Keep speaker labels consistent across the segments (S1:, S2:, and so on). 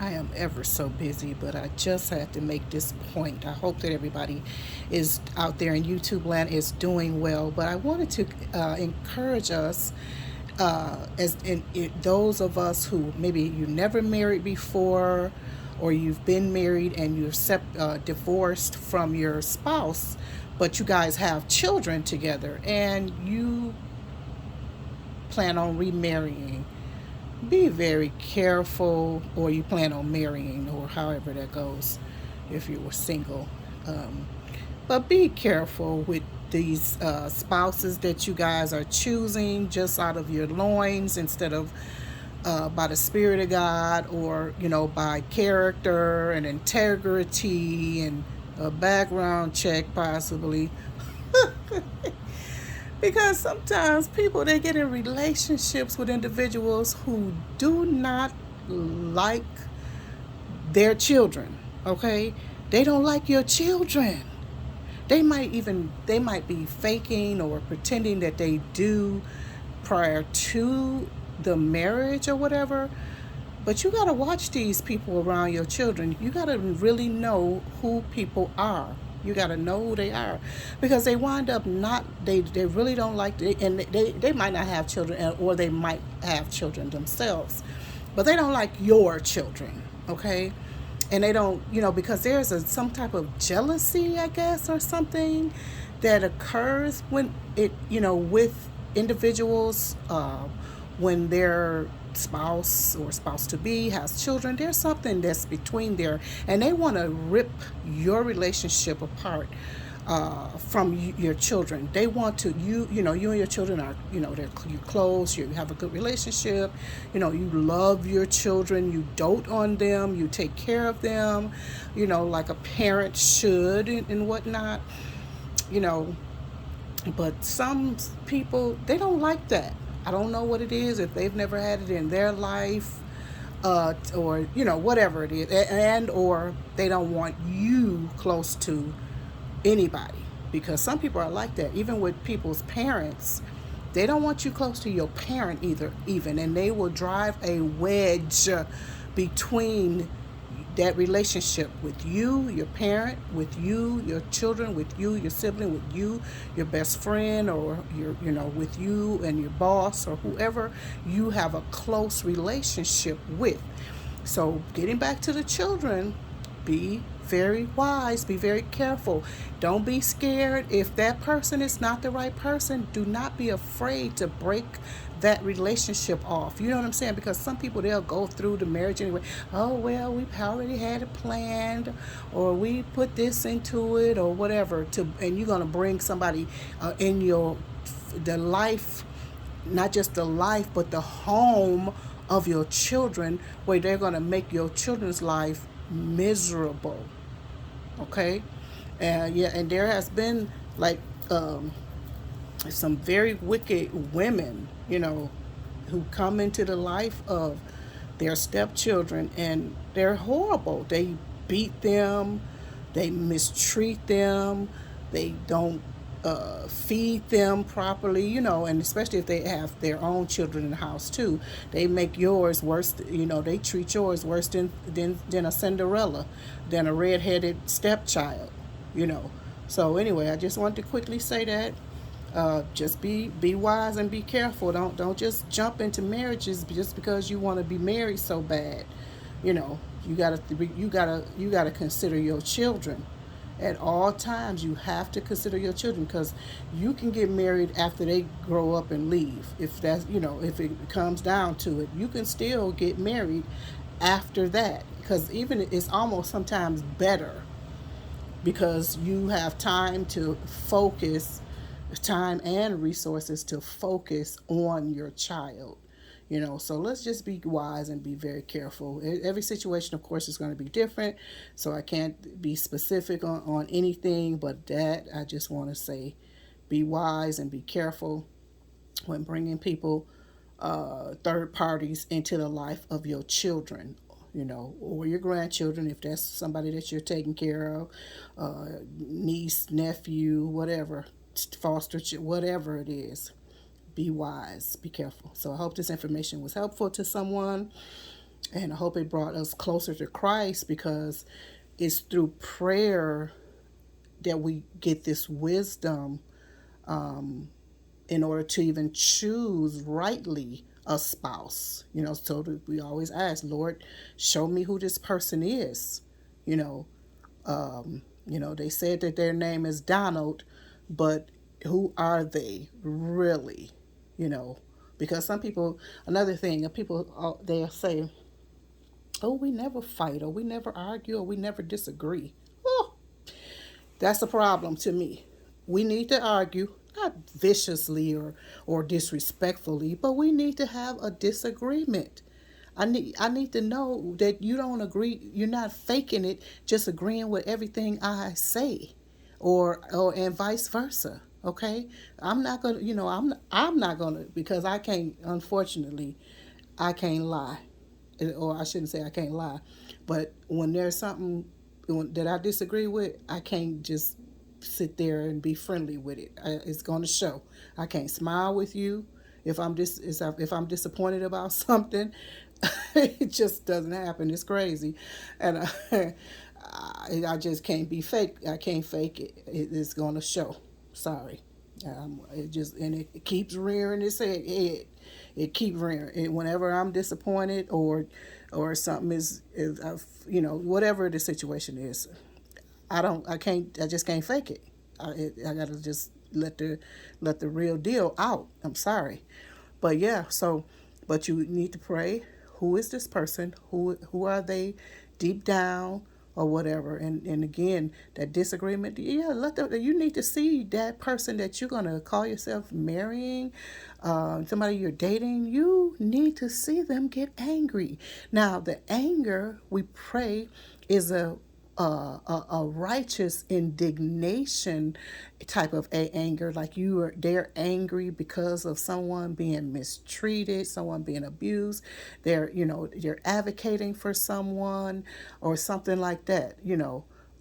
S1: I am ever so busy, but I just had to make this point. I hope that everybody is out there in YouTube land is doing well. But I wanted to encourage us, those of us who maybe you never married before, or you've been married and you're divorced from your spouse, but you guys have children together and you plan on remarrying. Be very careful, or you plan on marrying, or however that goes if you were single. Um, but be careful with these spouses that you guys are choosing just out of your loins instead of by the Spirit of God, or, by character and integrity and a background check, possibly. Because sometimes people, they get in relationships with individuals who do not like their children, okay? They don't like your children. They might be faking or pretending that they do prior to the marriage or whatever. But you got to watch these people around your children. You got to really know who people are. You got to know who they are, because they wind up not, they really don't like, and they might not have children, or they might have children themselves, but they don't like your children, okay? And they don't, because there's some type of jealousy, I guess, or something that occurs when with individuals, when their spouse or spouse to be has children. There's something that's between there, and they want to rip your relationship apart from your children. They want to, you and your children are, you close, you have a good relationship, you love your children, you dote on them, you take care of them, like a parent should, and whatnot, you know. But some people, they don't like that. I don't know what it is, if they've never had it in their life, or whatever it is, and or they don't want you close to anybody, because some people are like that. Even with people's parents, they don't want you close to your parent either, even, and they will drive a wedge between that relationship with you, your parent, with you, your children, with you, your sibling, with you, your best friend, or with you and your boss, or whoever you have a close relationship with. So, getting back to the children, be very wise, be very careful. Don't be scared. If that person is not the right person, do not be afraid to break that relationship off. You know what I'm saying? Because some people, they'll go through the marriage anyway. Oh, well, we've already had it planned, or we put this into it, or whatever. And you're going to bring somebody in the life, not just the life, but the home of your children, where they're going to make your children's life miserable. Okay. Yeah, and there has been, like, some very wicked women, who come into the life of their stepchildren, and they're horrible. They beat them, they mistreat them, they don't feed them properly, and especially if they have their own children in the house too. They make yours worse, they treat yours worse than a Cinderella, than a redheaded stepchild, you know. So anyway, I just wanted to quickly say that. Just be wise and be careful. Don't just jump into marriages just because you want to be married so bad. You know, you gotta consider your children at all times. You have to consider your children, because you can get married after they grow up and leave. If that's, if it comes down to it, you can still get married after that, because even it's almost sometimes better, because you have time and resources to focus on your child. So let's just be wise and be very careful. Every situation, of course, is going to be different, so I can't be specific on anything, but that I just want to say, be wise and be careful when bringing people, third parties, into the life of your children, or your grandchildren, if that's somebody that you're taking care of, niece, nephew, whatever, foster, whatever it is. Be wise, be careful. So I hope this information was helpful to someone. And I hope it brought us closer to Christ, because it's through prayer that we get this wisdom, in order to even choose rightly a spouse. So that we always ask, Lord, show me who this person is. You know, they said that their name is Donald, but who are they really? You know, because some people, another thing, people they'll say, "Oh, we never fight, or we never argue, or we never disagree." Oh, that's a problem to me. We need to argue, not viciously or disrespectfully, but we need to have a disagreement. I need to know that you don't agree. You're not faking it, just agreeing with everything I say, or and vice versa. Okay, I'm not gonna. I'm not gonna, because I can't. Unfortunately, I can't lie, or I shouldn't say I can't lie, but when there's something that I disagree with, I can't just sit there and be friendly with it. It's going to show. I can't smile with you if I'm disappointed about something. It just doesn't happen. It's crazy, and I just can't be fake. I can't fake it. It's going to show. Sorry. It keeps rearing its head. It keeps rearing. Whenever I'm disappointed, or something is whatever the situation is, I just can't fake it. I gotta just let the real deal out. I'm sorry, but yeah. But you need to pray. Who is this person? Who are they, deep down, or whatever? And again, that disagreement. Yeah, you need to see that person that you're gonna call yourself marrying, somebody you're dating. You need to see them get angry. Now, the anger we pray is a righteous indignation type of anger, like they're angry because of someone being mistreated, someone being abused. They're advocating for someone, or something like that.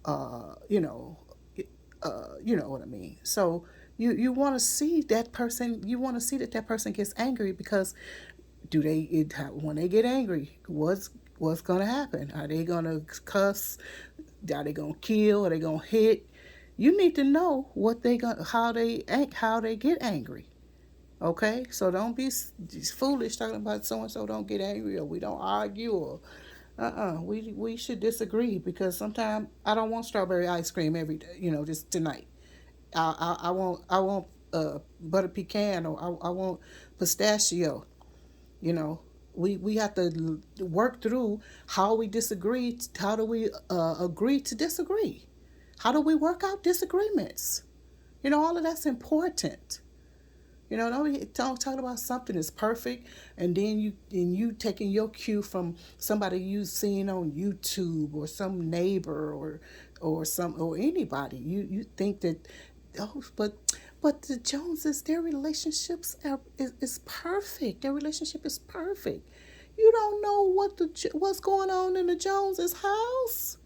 S1: Uh, you know, you know what I mean. So you want to see that person. You want to see that person gets angry, because when they get angry, what's gonna happen? Are they gonna cuss? Are they gonna kill? Are they gonna hit? You need to know what they gonna how they get angry. Okay, so don't be foolish talking about so and so don't get angry, or we don't argue, or we should disagree, because sometimes I don't want strawberry ice cream every day. Just tonight. I want butter pecan, or I want pistachio. You know, we have to work through how we disagree. How do we agree to disagree? How do we work out disagreements? All of that's important. Don't talk about something that's perfect, and you taking your cue from somebody you seen on YouTube, or some neighbor, or anybody. You think that, oh, but the Joneses, their relationships is perfect. Their relationship is perfect. You don't know what's going on in the Joneses' house.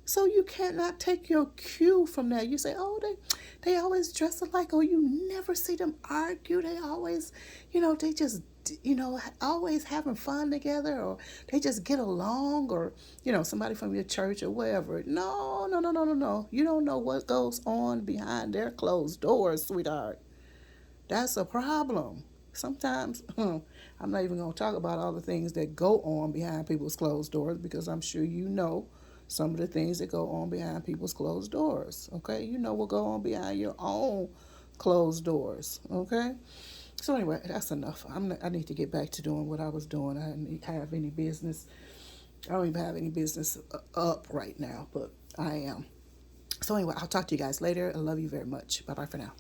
S1: So you cannot take your cue from that. You say, oh, they always dress alike. Oh, you never see them argue. They always, they just, always having fun together, or they just get along, or, somebody from your church or wherever. No, no, no, no, no, no. You don't know what goes on behind their closed doors, sweetheart. That's a problem. Sometimes, I'm not even going to talk about all the things that go on behind people's closed doors, because I'm sure you know some of the things that go on behind people's closed doors. Okay, you know what go on behind your own closed doors. Okay, so anyway, that's enough. I need to get back to doing what I was doing. I didn't have any business. I don't even have any business up right now, but I am. So anyway, I'll talk to you guys later. I love you very much. Bye bye for now.